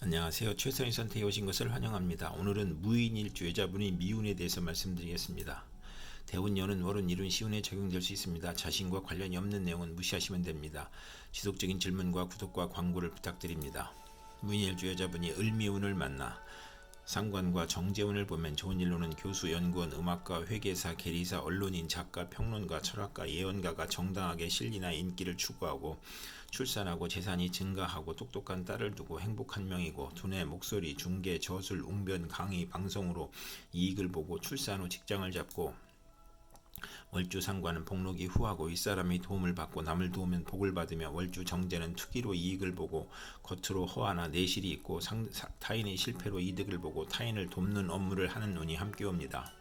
안녕하세요. 최선의 선택에 오신 것을 환영합니다. 오늘은 무인일주 여자분이 미운에 대해서 말씀드리겠습니다. 대운년은 월은 이룬 시운에 적용될 수 있습니다. 자신과 관련이 없는 내용은 무시하시면 됩니다. 지속적인 질문과 구독과 광고를 부탁드립니다. 무인일주 여자분이 을미운을 만나 상관과 정재운을 보면 좋은 일로는 교수, 연구원, 음악가, 회계사, 계리사, 언론인, 작가, 평론가, 철학가, 예언가가 정당하게 실리나 인기를 추구하고 출산하고 재산이 증가하고 똑똑한 딸을 두고 행복한 명이고 두뇌, 목소리, 중계, 저술, 웅변, 강의, 방송으로 이익을 보고 출산 후 직장을 잡고 월주 상관은 복록이 후하고 윗사람이 도움을 받고 남을 도우면 복을 받으며 월주 정제는 투기로 이익을 보고 겉으로 허하나 내실이 있고 타인의 실패로 이득을 보고 타인을 돕는 업무를 하는 운이 함께 옵니다.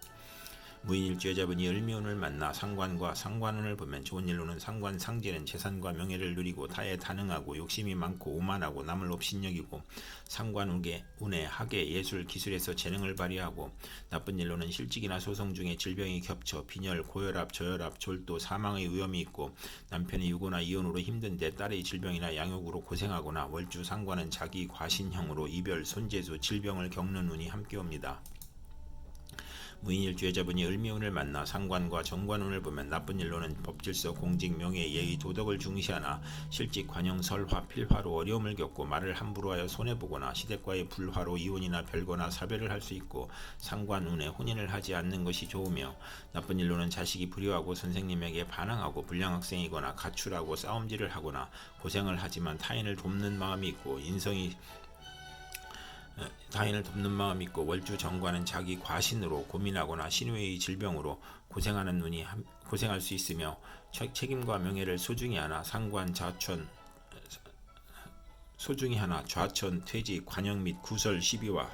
무인일주 여자분이 을미운을 만나 상관과 상관운을 보면 좋은 일로는 상관 상제는 재산과 명예를 누리고 타에 다능하고 욕심이 많고 오만하고 남을 업신여기고 상관운에 학예 예술 기술에서 재능을 발휘하고 나쁜 일로는 실직이나 소송 중에 질병이 겹쳐 빈혈 고혈압 저혈압 졸도 사망의 위험이 있고 남편이 유고나 이혼으로 힘든데 딸의 질병이나 양육으로 고생하거나 월주 상관은 자기 과신형으로 이별 손재수 질병을 겪는 운이 함께 옵니다. 무인일주 여자분이 을미운을 만나 상관과 정관운을 보면 나쁜 일로는 법질서 공직 명예 예의 도덕을 중시하나 실직 관용 설화 필화로 어려움을 겪고 말을 함부로 하여 손해보거나 시댁과의 불화로 이혼이나 별거나 사별을 할 수 있고 상관운에 혼인을 하지 않는 것이 좋으며 나쁜 일로는 자식이 불효하고 선생님에게 반항하고 불량학생이거나 가출하고 싸움질을 하거나 고생을 하지만 타인을 돕는 마음이 있고 타인을 돕는 마음이 있고 월주 정관은 자기 과신으로 고민하거나 신우의 질병으로 고생할 수 있으며 책임과 명예를 소중히 하나 좌천 퇴직 관역 및 구설 시비와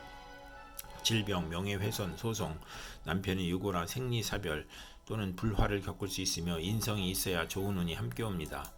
질병 명예훼손 소송 남편의 유고나 생리사별 또는 불화를 겪을 수 있으며 인성이 있어야 좋은 운이 함께 옵니다.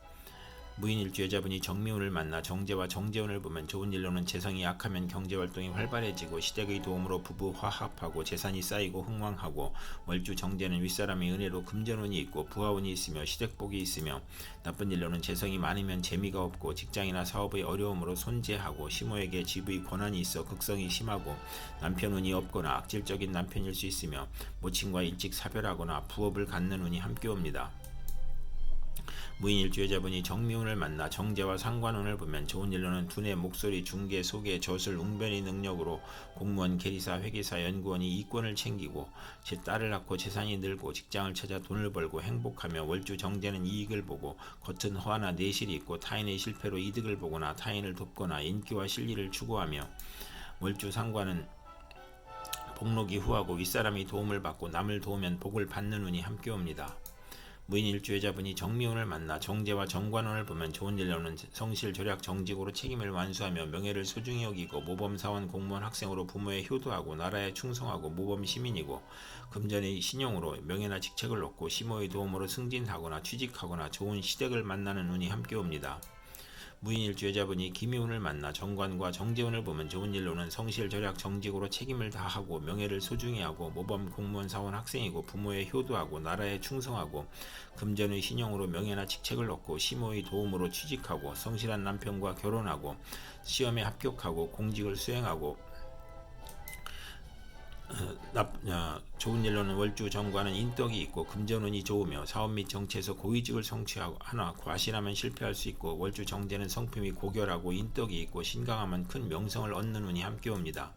무인일주 여자분이 정미운을 만나 정제와 정재운을 보면 좋은 일로는 재성이 약하면 경제활동이 활발해지고 시댁의 도움으로 부부 화합하고 재산이 쌓이고 흥왕하고 월주 정제는 윗사람의 은혜로 금전운이 있고 부하운이 있으며 시댁복이 있으며 나쁜 일로는 재성이 많으면 재미가 없고 직장이나 사업의 어려움으로 손재하고 시모에게 집의 권한이 있어 극성이 심하고 남편운이 없거나 악질적인 남편일 수 있으며 모친과 일찍 사별하거나 부업을 갖는 운이 함께 옵니다. 무인일주 여자분이 정미운을 만나 정제와 상관운을 보면 좋은 일로는 두뇌 목소리 중계 소개 저술 웅변의 능력으로 공무원 계리사 회계사 연구원이 이권을 챙기고 제 딸을 낳고 재산이 늘고 직장을 찾아 돈을 벌고 행복하며 월주 정제는 이익을 보고 겉은 허하나 내실이 있고 타인의 실패로 이득을 보거나 타인을 돕거나 인기와 실리를 추구하며 월주 상관은 복록이 후하고 윗사람이 도움을 받고 남을 도우면 복을 받는 운이 함께 옵니다. 무인일주 여자분이 정미운을 만나 정제와 정관운을 보면 좋은 일로는 성실 절약 정직으로 책임을 완수하며 명예를 소중히 여기고 모범사원 공무원 학생으로 부모에 효도하고 나라에 충성하고 모범 시민이고 금전의 신용으로 명예나 직책을 얻고 시모의 도움으로 승진하거나 취직하거나 좋은 시댁을 만나는 운이 함께 옵니다. 무인일주 여자분이 기미운을 만나 정관과 정재운을 보면 좋은 일로는 성실 절약 정직으로 책임을 다하고 명예를 소중히 하고 모범 공무원 사원 학생이고 부모에 효도하고 나라에 충성하고 금전의 신용으로 명예나 직책을 얻고 시모의 도움으로 취직하고 성실한 남편과 결혼하고 시험에 합격하고 공직을 수행하고 좋은 일로는 월주 정관은 인덕이 있고 금전운이 좋으며 사업 및 정치에서 고위직을 성취하나 과신하면 실패할 수 있고 월주 정제는 성품이 고결하고 인덕이 있고 신강하면 큰 명성을 얻는 운이 함께 옵니다.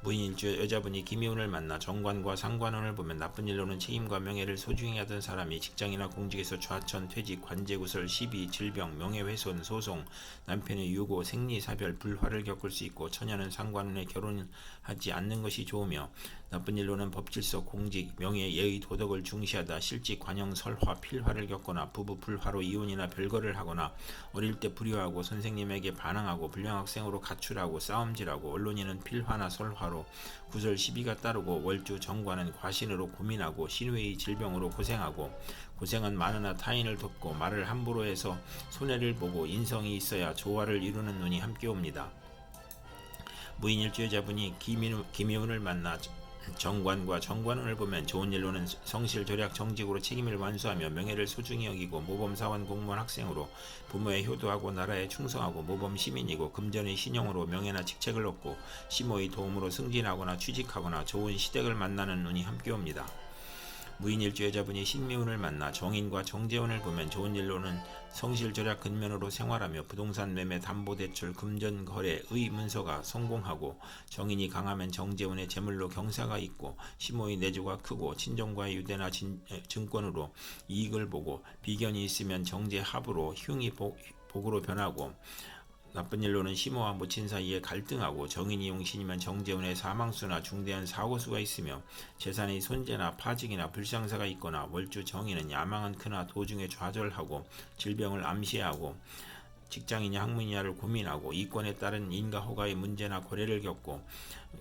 무인일주 여자분이 기미운을 만나 정관과 상관운을 보면 나쁜 일로는 책임과 명예를 소중히 하던 사람이 직장이나 공직에서 좌천, 퇴직, 관제구설, 시비, 질병, 명예훼손, 소송, 남편의 유고, 생리사별, 불화를 겪을 수 있고 처녀는 상관운에 결혼하지 않는 것이 좋으며 나쁜 일로는 법질서, 공직, 명예, 예의, 도덕을 중시하다 실직, 관용, 설화, 필화를 겪거나 부부 불화로 이혼이나 별거를 하거나 어릴 때 불효하고 선생님에게 반항하고 불량학생으로 가출하고 싸움질하고 언론인은 필화나 설화로 구설 시비가 따르고 월주 정관은 과신으로 고민하고 신우의 질병으로 고생하고 고생은 많으나 타인을 돕고 말을 함부로 해서 손해를 보고 인성이 있어야 조화를 이루는 운이 함께 옵니다. 무인일주 여자분이 기미운을 만나 정관과 정관운을 보면 좋은 일로는 성실 절약 정직으로 책임을 완수하며 명예를 소중히 여기고 모범 사원 공무원 학생으로 부모에 효도하고 나라에 충성하고 모범 시민이고 금전의 신용으로 명예나 직책을 얻고 시모의 도움으로 승진하거나 취직하거나 좋은 시댁을 만나는 운이 함께 옵니다. 무인일주여자분이 신미운을 만나 정인과 정재운을 보면 좋은 일로는 성실절약 근면으로 생활하며 부동산 매매 담보대출 금전 거래의 문서가 성공하고 정인이 강하면 정재운의 재물로 경사가 있고 시모의 내조가 크고 친정과의 유대나 증권으로 이익을 보고 비견이 있으면 정재합으로 흉이 복으로 변하고 나쁜 일로는 시모와 모친 사이에 갈등하고 정인이 용신이면 정재운의 사망수나 중대한 사고수가 있으며 재산의 손재나 파직이나 불상사가 있거나 월주 정인은 야망은 크나 도중에 좌절하고 질병을 암시하고 직장이냐 학문이냐를 고민하고 이권에 따른 인가 허가의 문제나 고래를 겪고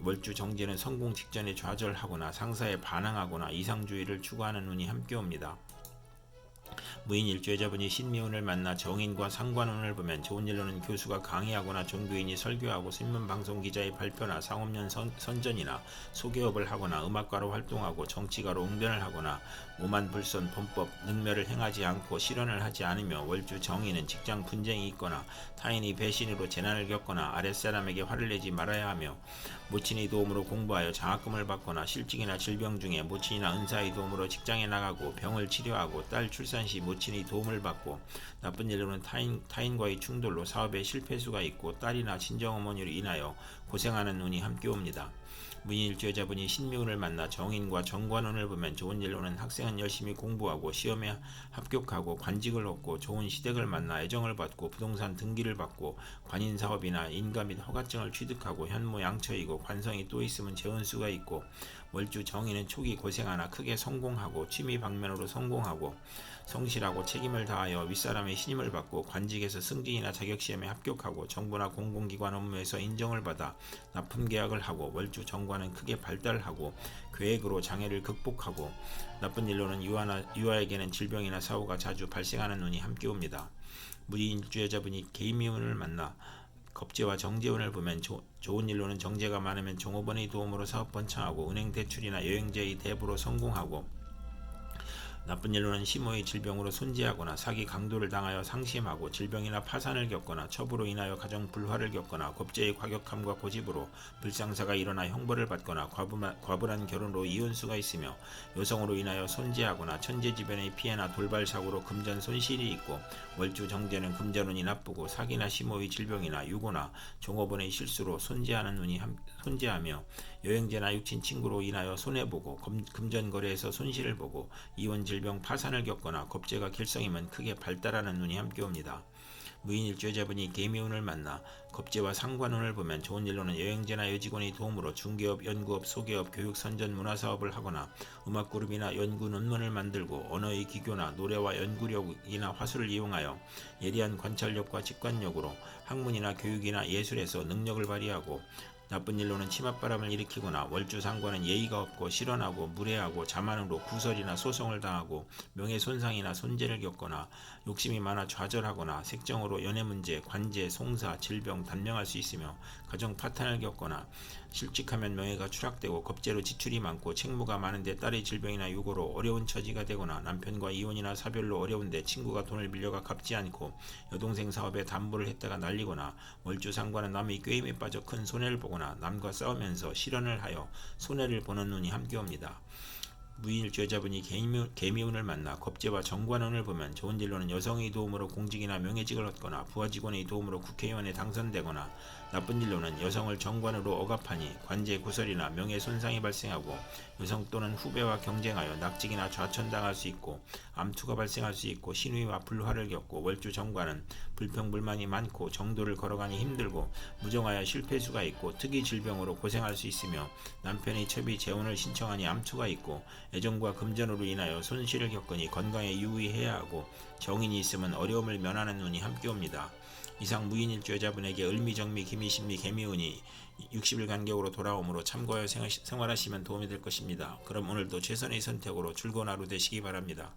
월주 정제는 성공 직전에 좌절하거나 상사에 반항하거나 이상주의를 추구하는 운이 함께 옵니다. 무인일주여자분이 신미운을 만나 정인과 상관운을 보면 좋은 일로는 교수가 강의하거나 종교인이 설교하고 신문방송기자의 발표나 상업연 선전이나 소개업을 하거나 음악가로 활동하고 정치가로 응변을 하거나 오만불선 범법 능멸을 행하지 않고 실언을 하지 않으며 월주 정인은 직장 분쟁이 있거나 타인이 배신으로 재난을 겪거나 아랫사람에게 화를 내지 말아야 하며 모친의 도움으로 공부하여 장학금을 받거나 실직이나 질병 중에 모친이나 은사의 도움으로 직장에 나가고 병을 치료하고 딸 출산 시 모친의 도움을 받고 나쁜 일로는 타인과의 충돌로 사업에 실패수가 있고 딸이나 친정어머니로 인하여 고생하는 운이 함께 옵니다. 무인일주여자분이 신미운을 만나 정인과 정관운을 보면 좋은 일로는 학생은 열심히 공부하고 시험에 합격하고 관직을 얻고 좋은 시댁을 만나 애정을 받고 부동산 등기를 받고 관인사업이나 인가 및 허가증을 취득하고 현모양처이고 관성이 또 있으면 재운수가 있고 월주 정인은 초기 고생하나 크게 성공하고 취미 방면으로 성공하고 성실하고 책임을 다하여 윗사람의 신임을 받고 관직에서 승진이나 자격시험에 합격하고 정부나 공공기관 업무에서 인정을 받아 납품 계약을 하고 월주 정관은 크게 발달하고 계획으로 장애를 극복하고 나쁜 일로는 유아에게는 질병이나 사고가 자주 발생하는 운이 함께 옵니다. 무인일주여자분이 개미운을 만나 겁재와 정재운을 보면 좋은 일로는 정재가 많으면 종업원의 도움으로 사업 번창하고 은행 대출이나 여행제의 대부로 성공하고 나쁜 일로는 시모의 질병으로 손재하거나 사기 강도를 당하여 상심하고 질병이나 파산을 겪거나 첩으로 인하여 가정 불화를 겪거나 겁재의 과격함과 고집으로 불상사가 일어나 형벌을 받거나 과분한 결혼으로 이혼수가 있으며 여성으로 인하여 손재하거나 천재지변의 피해나 돌발사고로 금전 손실이 있고 월주 정재는 금전운이 나쁘고 사기나 시모의 질병이나 유고나 종업원의 실수로 손재하며 여행제나 육친 친구로 인하여 손해보고 금전거래에서 손실을 보고 이혼 질병 파산을 겪거나 겁재가 길성이면 크게 발달하는 운이 함께 옵니다. 무인일주여자분이 개미운을 만나 겁재와 상관운을 보면 좋은 일로는 여행제나 여직원의 도움으로 중개업, 연구업, 소개업, 교육, 선전, 문화사업을 하거나 음악그룹이나 연구 논문을 만들고 언어의 기교나 노래와 연구력이나 화술을 이용하여 예리한 관찰력과 직관력으로 학문이나 교육이나 예술에서 능력을 발휘하고 나쁜 일로는 치맛바람을 일으키거나 월주상관은 예의가 없고 실언하고 무례하고 자만으로 구설이나 소송을 당하고 명예손상이나 손재를 겪거나 욕심이 많아 좌절하거나 색정으로 연애문제, 관제, 송사, 질병, 단명할 수 있으며 가정 파탄을 겪거나 실직하면 명예가 추락되고 겁재로 지출이 많고 책무가 많은데 딸의 질병이나 유고로 어려운 처지가 되거나 남편과 이혼이나 사별로 어려운데 친구가 돈을 빌려가 갚지 않고 여동생 사업에 담보를 했다가 날리거나 월주상관은 남의 꾀임에 빠져 큰 손해를 보거나 남과 싸우면서 실언을 하여 손해를 보는 운이 함께 옵니다. 무인일주여자분이 개미운을 만나 겁재와 정관운을 보면 좋은 일로는 여성의 도움으로 공직이나 명예직을 얻거나 부하직원의 도움으로 국회의원에 당선되거나 나쁜 일로는 여성을 정관으로 억압하니 관제 구설이나 명예손상이 발생하고 여성 또는 후배와 경쟁하여 낙직이나 좌천당할 수 있고 암투가 발생할 수 있고 신의와 불화를 겪고 월주 정관은 불평불만이 많고 정도를 걸어가니 힘들고 무정하여 실패수가 있고 특이 질병으로 고생할 수 있으며 남편의 첩이 재혼을 신청하니 암투가 있고 애정과 금전으로 인하여 손실을 겪으니 건강에 유의해야 하고 정인이 있으면 어려움을 면하는 운이 함께 옵니다. 이상 무인일주여자분에게 을미정미 기미신미 개미운이 60일 간격으로 돌아오므로 참고하여 생활하시면 도움이 될 것입니다. 그럼 오늘도 최선의 선택으로 즐거운 하루 되시기 바랍니다.